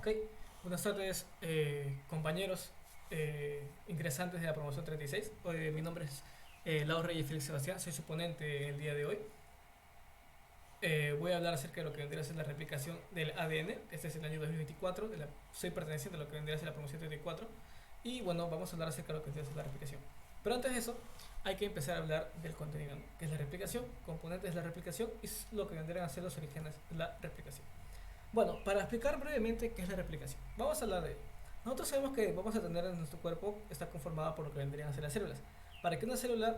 Ok, buenas tardes compañeros ingresantes de la promoción 36. Mi nombre es Lau Reyes Félix Sebastián, soy su ponente el día de hoy. Voy a hablar acerca de lo que vendría a ser la replicación del ADN. Este es el año 2024, soy perteneciente a lo que vendría a ser la promoción 34. Y bueno, vamos a hablar acerca de lo que vendría a ser la replicación. Pero antes de eso, hay que empezar a hablar del contenido, ¿no? Que es la replicación, componentes de la replicación y lo que vendrían a ser los orígenes de la replicación. Bueno, para explicar brevemente qué es la replicación, vamos a hablar de ello. Nosotros sabemos que vamos a tener en nuestro cuerpo, está conformada por lo que vendrían a ser las células. Para que una célula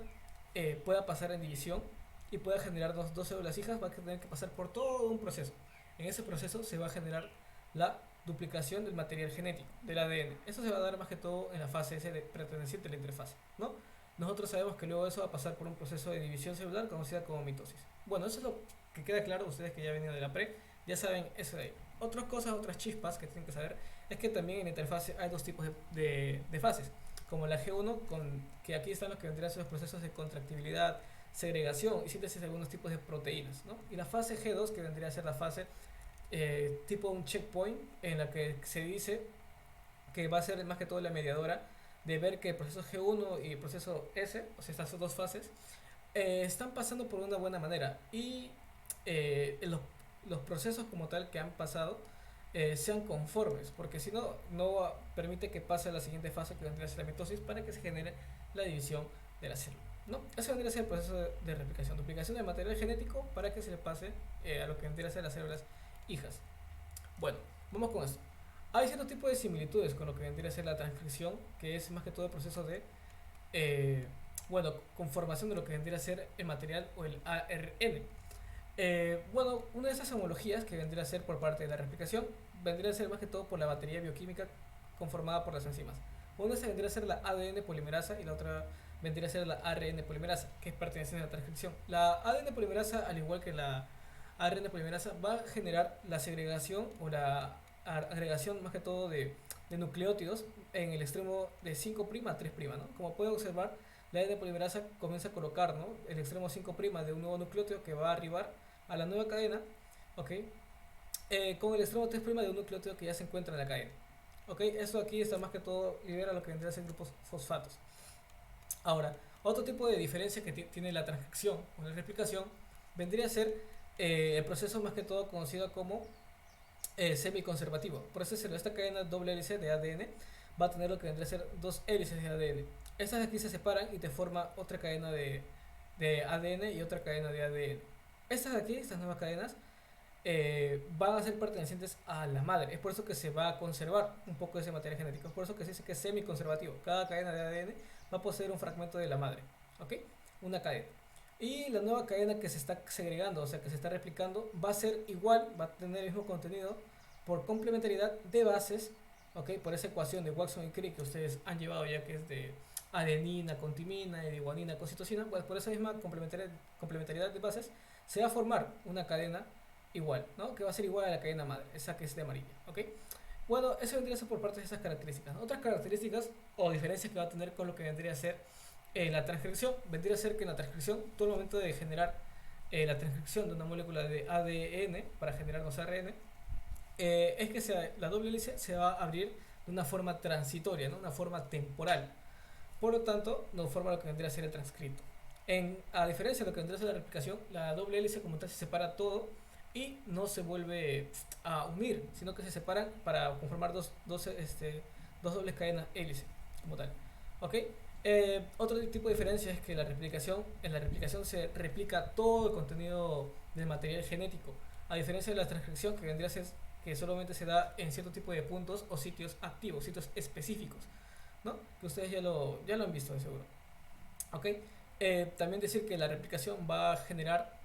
pueda pasar en división y pueda generar dos células hijas, va a tener que pasar por todo un proceso. En ese proceso se va a generar la duplicación del material genético, del ADN. Eso se va a dar más que todo en la fase S perteneciente a la interfase, ¿no? Nosotros sabemos que luego eso va a pasar por un proceso de división celular conocida como mitosis. Bueno, eso es lo que queda claro, ustedes que ya venían de la pre, ya saben eso de ahí. Otras cosas, otras chispas que tienen que saber es que también en la interfase hay dos tipos de fases, como la G1, que aquí están los que vendrían a ser los procesos de contractibilidad, segregación y síntesis de algunos tipos de proteínas, ¿no? Y la fase G2, que vendría a ser la fase tipo un checkpoint, en la que se dice que va a ser más que todo la mediadora de ver que el proceso G1 y el proceso S, o sea, estas dos fases, están pasando por una buena manera y los procesos como tal que han pasado sean conformes, porque si no, no permite que pase a la siguiente fase que vendría a ser la mitosis para que se genere la división de la célula, ¿no? Eso vendría a ser el proceso de replicación, duplicación de material genético para que se le pase a lo que vendría a ser las células hijas. Bueno, vamos con esto. Hay cierto tipo de similitudes con lo que vendría a ser la transcripción, que es más que todo el proceso de bueno, conformación de lo que vendría a ser el material o el ARN. Bueno, una de esas homologías que vendría a ser por parte de la replicación vendría a ser más que todo por la batería bioquímica conformada por las enzimas. Una de esas vendría a ser la ADN polimerasa y la otra vendría a ser la ARN polimerasa, que es perteneciente a la transcripción. La ADN polimerasa, al igual que la ARN polimerasa, va a generar la segregación o la agregación más que todo de nucleótidos en el extremo de 5' a 3', ¿no? Como pueden observar, la ADN polimerasa comienza a colocar, ¿no?, el extremo 5' de un nuevo nucleótido que va a arribar a la nueva cadena, ¿ok? Con el extremo 3' de un nucleótido que ya se encuentra en la cadena. ¿Ok? Eso aquí está más que todo libera lo que vendría a ser grupos fosfatos. Ahora, otro tipo de diferencia que tiene la transcripción o la replicación vendría a ser el proceso más que todo conocido como semiconservativo. Por eso esta cadena doble hélice de ADN va a tener lo que vendría a ser dos hélices de ADN. Estas de aquí se separan y te forma otra cadena de ADN y otra cadena de ADN. Estas de aquí, estas nuevas cadenas, van a ser pertenecientes a la madre. Es por eso que se va a conservar un poco de ese material genético. Es por eso que se dice que es semiconservativo. Cada cadena de ADN va a poseer un fragmento de la madre. ¿Ok? Una cadena. Y la nueva cadena que se está segregando, o sea, que se está replicando, va a ser igual, va a tener el mismo contenido por complementariedad de bases, ¿ok? Por esa ecuación de Watson y Crick que ustedes han llevado ya, que es de adenina con timina y de guanina con citosina. Pues por esa misma complementariedad de bases se va a formar una cadena igual, ¿no? Que va a ser igual a la cadena madre, esa que es de amarilla, ¿ok? Bueno, eso vendría a ser por parte de esas características, ¿no? Otras características o diferencias que va a tener con lo que vendría a ser la transcripción, vendría a ser que en la transcripción, todo el momento de generar la transcripción de una molécula de ADN para generar los ARN, es que la doble hélice se va a abrir de una forma transitoria, ¿no? Una forma temporal. Por lo tanto, no forma lo que vendría a ser el transcripto. A diferencia de lo que vendría a ser la replicación, la doble hélice como tal se separa todo y no se vuelve a unir, sino que se separan para conformar dos dobles cadenas hélice como tal. ¿Ok? Otro tipo de diferencia es que en la replicación se replica todo el contenido del material genético, a diferencia de la transcripción que vendría a ser que solamente se da en cierto tipo de puntos o sitios activos, sitios específicos, ¿no? Que ustedes ya lo han visto de seguro. ¿Ok? También decir que la replicación va a generar,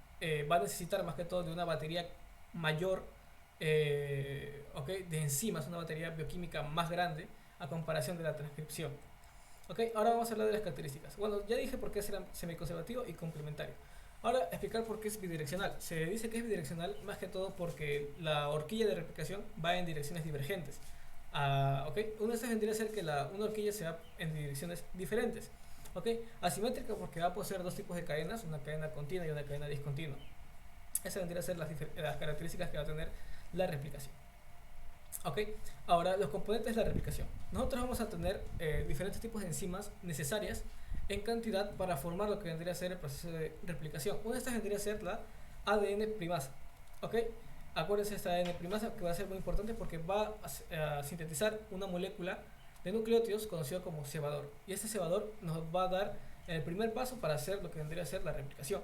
va a necesitar más que todo de una batería mayor, ¿ok?, de enzimas, una batería bioquímica más grande a comparación de la transcripción. Ok, ahora vamos a hablar de las características. Bueno, ya dije por qué es semiconservativo y complementario. Ahora explicar por qué es bidireccional. Se dice que es bidireccional más que todo porque la horquilla de replicación va en direcciones divergentes. Ok, una de estas vendría a ser que una horquilla se va en direcciones diferentes. Ok, asimétrica porque va a poseer dos tipos de cadenas, una cadena continua y una cadena discontinua. Esas vendrían a ser las características que va a tener la replicación. Ok, ahora los componentes de la replicación. Nosotros vamos a tener diferentes tipos de enzimas necesarias en cantidad para formar lo que vendría a ser el proceso de replicación. Una de estas vendría a ser la ADN primasa. Ok, acuérdense esta ADN primasa que va a ser muy importante porque va a sintetizar una molécula de nucleótidos conocido como cebador. Y este cebador nos va a dar el primer paso para hacer lo que vendría a ser la replicación.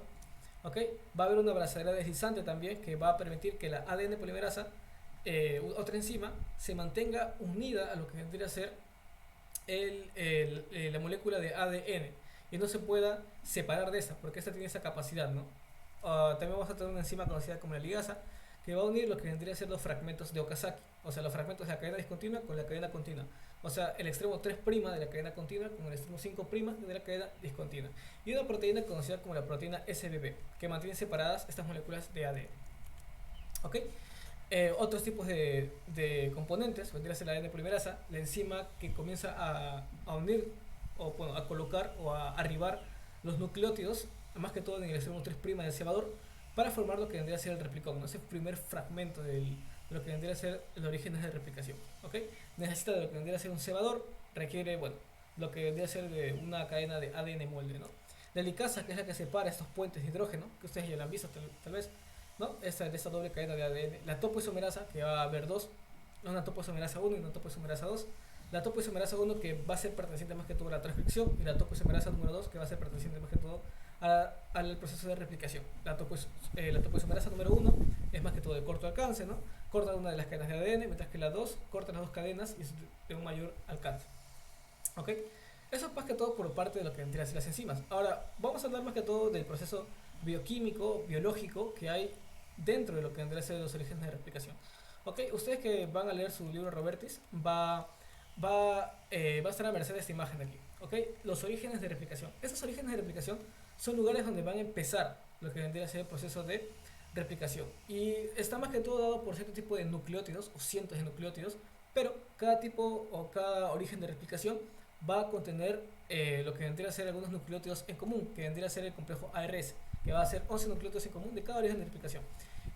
Ok, va a haber una abrazadera deslizante también que va a permitir que la ADN polimerasa otra enzima se mantenga unida a lo que vendría a ser la molécula de ADN y no se pueda separar de esta, porque esta tiene esa capacidad, ¿no? También vamos a tener una enzima conocida como la ligasa, que va a unir lo que vendría a ser los fragmentos de Okazaki, o sea, los fragmentos de la cadena discontinua con la cadena continua. O sea, el extremo 3' de la cadena continua con el extremo 5' de la cadena discontinua. Y una proteína conocida como la proteína SBB, que mantiene separadas estas moléculas de ADN. ¿Ok? Otros tipos de componentes, vendría a ser la ADN polimerasa, la enzima que comienza a unir, o bueno, a colocar o a arribar los nucleótidos, más que todo en el extremo 3' del cebador, para formar lo que vendría a ser el replicón, ¿no? Ese primer fragmento de lo que vendría a ser el origen de replicación. ¿Okay? Necesita de lo que vendría a ser un cebador, requiere, bueno, lo que vendría a ser de una cadena de ADN molde, ¿no? La helicasa, que es la que separa estos puentes de hidrógeno, que ustedes ya lo han visto tal vez, ¿no? De esta doble cadena de ADN. La topoisomerasa, que va a haber dos, una topoisomerasa 1 y una topoisomerasa 2. La topoisomerasa 1 que va a ser perteneciente más que todo a la transcripción y la topoisomerasa número 2 que va a ser perteneciente más que todo al proceso de replicación. La topoisomerasa número 1 es más que todo de corto alcance, ¿no? Corta una de las cadenas de ADN, mientras que la 2 corta las dos cadenas y es de un mayor alcance. ¿Ok? Eso es más que todo por parte de lo que vendrían a ser las enzimas. Ahora, vamos a hablar más que todo del proceso bioquímico, biológico que hay dentro de lo que vendría a ser los orígenes de replicación. Ok, ustedes que van a leer su libro Robertis, va a estar a merced de esta imagen de aquí. Ok, los orígenes de replicación. Estos orígenes de replicación son lugares donde van a empezar lo que vendría a ser el proceso de replicación. Y está más que todo dado por cierto tipo de nucleótidos o cientos de nucleótidos, pero cada tipo o cada origen de replicación va a contener lo que vendría a ser algunos nucleótidos en común, que vendría a ser el complejo ARS, que va a ser 11 nucleótidos en común de cada origen de replicación.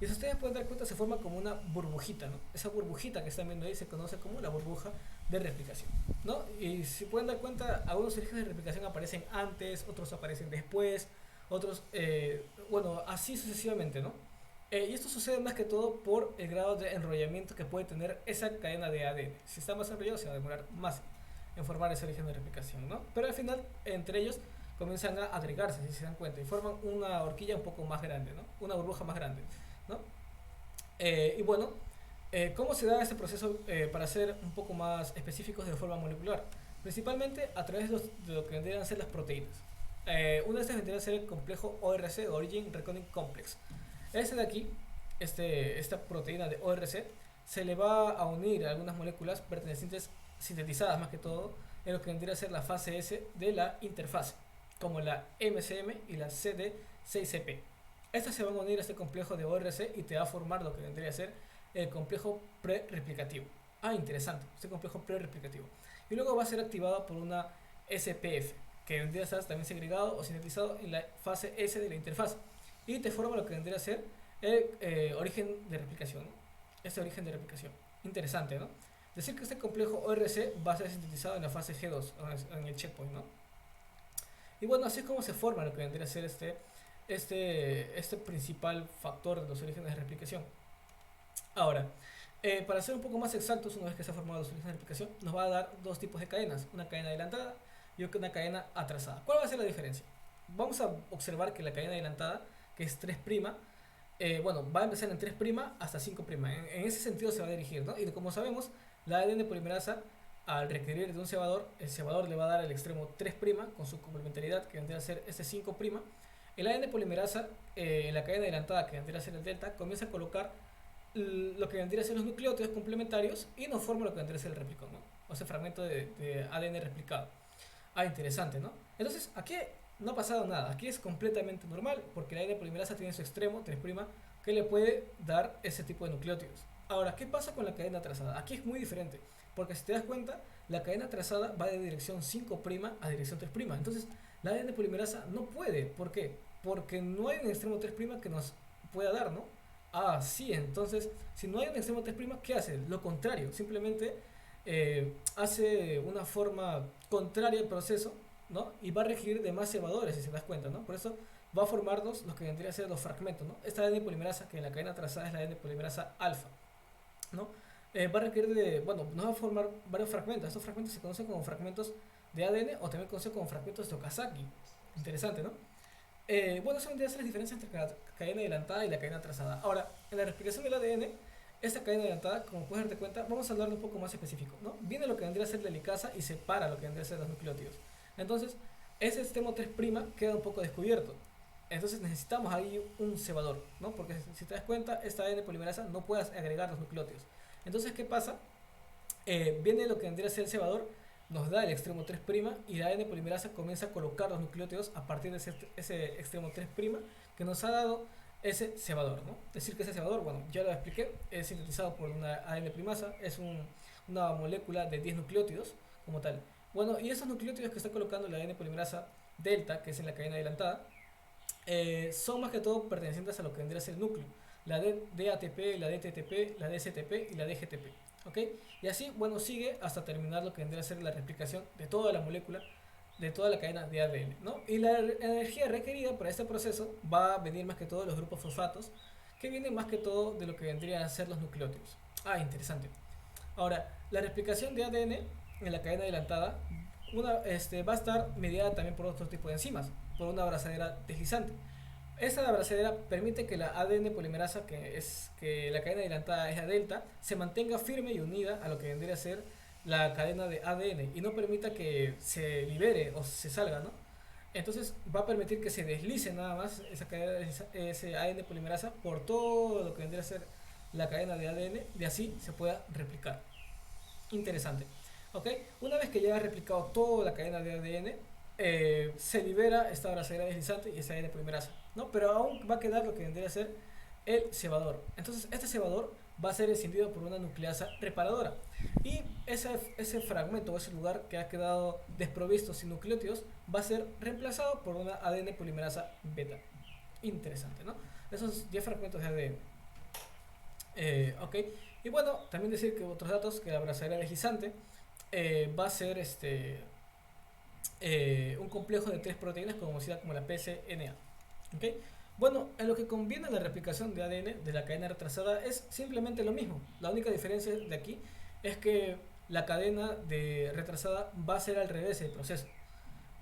Y si ustedes pueden dar cuenta, se forma como una burbujita, ¿no? Esa burbujita que están viendo ahí se conoce como la burbuja de replicación, ¿no? Y si pueden dar cuenta, algunos orígenes de replicación aparecen antes, otros aparecen después, otros, bueno, así sucesivamente, ¿no? Y esto sucede más que todo por el grado de enrollamiento que puede tener esa cadena de ADN. Si está más enrollado, se va a demorar más en formar ese origen de replicación, ¿no? Pero al final, entre ellos, comienzan a agregarse, si se dan cuenta, y forman una horquilla un poco más grande, ¿no? Una burbuja más grande, ¿no? Y bueno, ¿cómo se da este proceso para ser un poco más específicos de forma molecular? Principalmente a través de lo que vendrían a ser las proteínas. Una de estas vendría a ser el complejo ORC, Origin Recombinant Complex. Este de aquí, esta proteína de ORC, se le va a unir a algunas moléculas pertenecientes, sintetizadas más que todo, en lo que vendría a ser la fase S de la interfase, como la MCM y la CD6CP. Estas se van a unir a este complejo de ORC y te va a formar lo que vendría a ser el complejo pre-replicativo. Ah, interesante, este complejo pre-replicativo. Y luego va a ser activado por una SPF, que vendría a estar también segregado o sintetizado en la fase S de la interfase. Y te forma lo que vendría a ser el origen de replicación, ¿no? Este origen de replicación. Interesante, ¿no? Decir que este complejo ORC va a ser sintetizado en la fase G2, en el checkpoint, ¿no? Y bueno, así es como se forma lo que vendría a ser este principal factor de los orígenes de replicación. Ahora, para ser un poco más exactos, una vez que se ha formado los orígenes de replicación, nos va a dar dos tipos de cadenas, una cadena adelantada y una cadena atrasada. ¿Cuál va a ser la diferencia? Vamos a observar que la cadena adelantada, que es 3', bueno, va a empezar en 3' hasta 5'. En ese sentido se va a dirigir, ¿no? Y como sabemos, la ADN polimerasa, al requerir de un cebador, el cebador le va a dar el extremo 3' con su complementariedad, que vendría a ser este 5'. El ADN polimerasa, en la cadena adelantada, que vendría a ser el delta, comienza a colocar lo que vendría a ser los nucleótidos complementarios y nos forma lo que vendría a ser el replicón, ¿no? O sea, fragmento de ADN replicado. Ah, interesante, ¿no? Entonces, aquí no ha pasado nada. Aquí es completamente normal porque la ADN polimerasa tiene su extremo 3' que le puede dar ese tipo de nucleótidos. Ahora, ¿qué pasa con la cadena trazada? Aquí es muy diferente porque si te das cuenta, la cadena trazada va de dirección 5' a dirección 3'. Entonces, la ADN polimerasa no puede. ¿Por qué? Porque no hay un extremo 3' que nos pueda dar, ¿no? Ah, sí, entonces, si no hay un extremo 3', ¿qué hace? Lo contrario, simplemente hace una forma contraria al proceso, ¿no? Y va a requerir de más cebadores, si se das cuenta, ¿no? Por eso va a formarnos lo que vendría a ser los fragmentos, ¿no? Esta ADN polimerasa, que en la cadena trazada es la ADN polimerasa alfa, ¿no? Va a requerir de, bueno, nos va a formar varios fragmentos. Estos fragmentos se conocen como fragmentos de ADN o también conocidos como fragmentos de Okazaki. Interesante, ¿no? Bueno, eso vendría a ser las diferencias entre la cadena adelantada y la cadena atrasada. Ahora, en la replicación del ADN, esta cadena adelantada, como puedes darte cuenta, vamos a hablar un poco más específico, ¿no? Viene lo que vendría a ser la helicasa y separa lo que vendría a ser los nucleótidos. Entonces, ese extremo 3' queda un poco descubierto. Entonces necesitamos ahí un cebador, ¿no? Porque si te das cuenta, esta ADN polimerasa no puede agregar los nucleótidos. Entonces, ¿qué pasa? Viene lo que vendría a ser el cebador, nos da el extremo 3' y la ADN polimerasa comienza a colocar los nucleótidos a partir de ese extremo 3' que nos ha dado ese cebador, ¿no? Es decir, que ese cebador, bueno, ya lo expliqué, es sintetizado por una ADN primasa, es una molécula de 10 nucleótidos como tal. Bueno, y esos nucleótidos que está colocando la ADN polimerasa delta, que es en la cadena adelantada, son más que todo pertenecientes a lo que vendría a ser el núcleo. La DATP, la DTTP, la DCTP y la DGTP. ¿Ok? Y así, bueno, sigue hasta terminar lo que vendría a ser la replicación de toda la molécula, de toda la cadena de ADN, ¿no? Y la energía requerida para este proceso va a venir más que todo de los grupos fosfatos, que vienen más que todo de lo que vendrían a ser los nucleótidos. Ah, interesante. Ahora, la replicación de ADN en la cadena adelantada va a estar mediada también por otro tipo de enzimas, por una abrazadera deslizante. Esta abrazadera permite que la ADN polimerasa, que la cadena adelantada es la delta, se mantenga firme y unida a lo que vendría a ser la cadena de ADN y no permita que se libere o se salga, ¿no? Entonces va a permitir que se deslice nada más esa cadena, ese ADN polimerasa por todo lo que vendría a ser la cadena de ADN, y así se pueda replicar. Interesante. ¿Ok? Una vez que ya ha replicado toda la cadena de ADN, se libera esta abrazadera deslizante y esta ADN polimerasa, ¿no? Pero aún va a quedar lo que vendría a ser el cebador. Entonces, este cebador va a ser escindido por una nucleasa reparadora. Y ese fragmento o ese lugar que ha quedado desprovisto sin nucleótidos va a ser reemplazado por una ADN polimerasa beta. Interesante, ¿no? Esos 10 fragmentos de ADN. Ok. Y bueno, también decir que otros datos, que la abrazadera deslizante va a ser un complejo de 3 proteínas conocida como la PCNA. ¿Okay? Bueno, en lo que conviene a la replicación de ADN de la cadena retrasada es simplemente lo mismo. La única diferencia de aquí es que la cadena de retrasada va a ser al revés del proceso.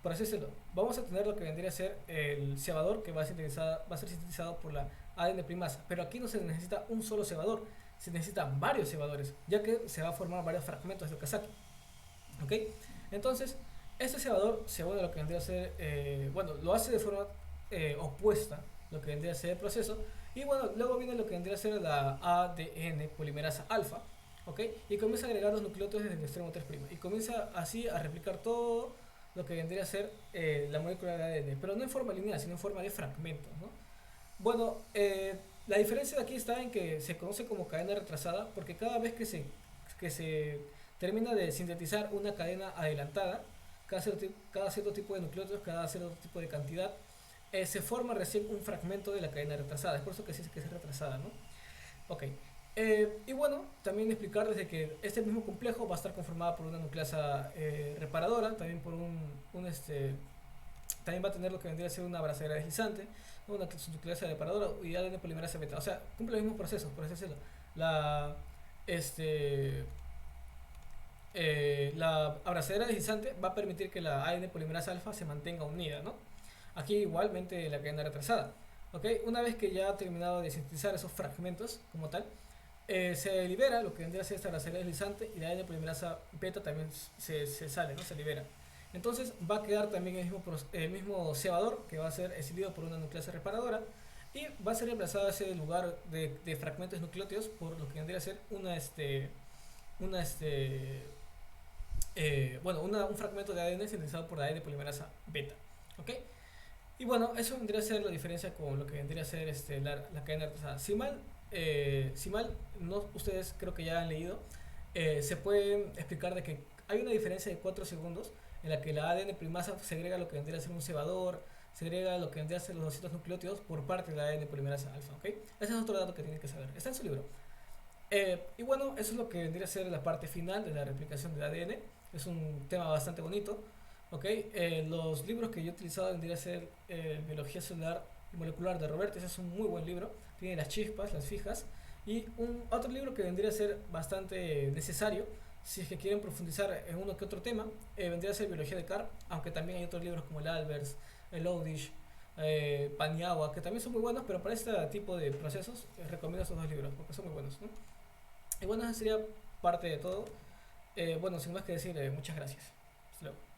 Por así decirlo, vamos a tener lo que vendría a ser el cebador, que va a ser sintetizado por la ADN primasa. Pero aquí no se necesita un solo cebador, se necesitan varios cebadores, ya que se va a formar varios fragmentos de Okazaki. ¿Ok? Entonces, este cebador se une a lo que vendría a ser, bueno, lo hace de forma opuesta, lo que vendría a ser el proceso. Y bueno, luego viene lo que vendría a ser la ADN polimerasa alfa, ¿ok? Y comienza a agregar los nucleótidos desde el extremo 3'. Y comienza así a replicar todo lo que vendría a ser la molécula de ADN, pero no en forma lineal, sino en forma de fragmentos, ¿no? Bueno, la diferencia de aquí está en que se conoce como cadena retrasada, porque cada vez que se termina de sintetizar una cadena adelantada, cada cierto tipo de nucleótidos, cada cierto tipo de cantidad, se forma recién un fragmento de la cadena retrasada. Es por eso que se dice que es retrasada, ¿no? Ok. Y bueno, también explicar desde que este mismo complejo va a estar conformado por una nucleasa reparadora, también por también va a tener lo que vendría a ser una abrazadera deslizante, ¿no? Una nucleasa reparadora y ADN polimerasa beta. O sea, cumple los mismos procesos, por así decirlo. La, este, la abrazadera deslizante va a permitir que la ADN polimerasa alfa se mantenga unida, ¿no? Aquí igualmente la cadena retrasada. ¿Okay? Una vez que ya ha terminado de sintetizar esos fragmentos como tal, se libera lo que vendría a ser esta abrazadera deslizante y la ADN polimerasa beta también se sale, ¿no? Se libera. Entonces va a quedar también el mismo cebador, que va a ser escindido por una nucleasa reparadora, y va a ser reemplazado ese lugar de fragmentos nucleótidos por lo que vendría a ser un fragmento de ADN sintetizado por la ADN polimerasa beta. ¿Ok? Y bueno, eso vendría a ser la diferencia con lo que vendría a ser la cadena retrasada. Si mal no, ustedes creo que ya han leído, se puede explicar de que hay una diferencia de 4 segundos en la que la ADN primasa segrega lo que vendría a ser un cebador, segrega lo que vendría a ser los 200 nucleótidos por parte de la ADN polimerasa alfa, ¿ok? Ese es otro dato que tienen que saber, está en su libro. Y bueno, eso es lo que vendría a ser la parte final de la replicación del ADN. Es un tema bastante bonito, ¿ok? Los libros que yo he utilizado vendría a ser Biología Celular y Molecular de Robert, ese es un muy buen libro, tiene las chispas, las fijas, y otro libro que vendría a ser bastante necesario si es que quieren profundizar en uno que otro tema, vendría a ser Biología de Carr, aunque también hay otros libros como el Albers, el Owdish, Paniagua, que también son muy buenos, pero para este tipo de procesos recomiendo esos dos libros porque son muy buenos, ¿no? Y bueno, eso sería parte de todo. Bueno, sin más que decir, muchas gracias. Hasta luego.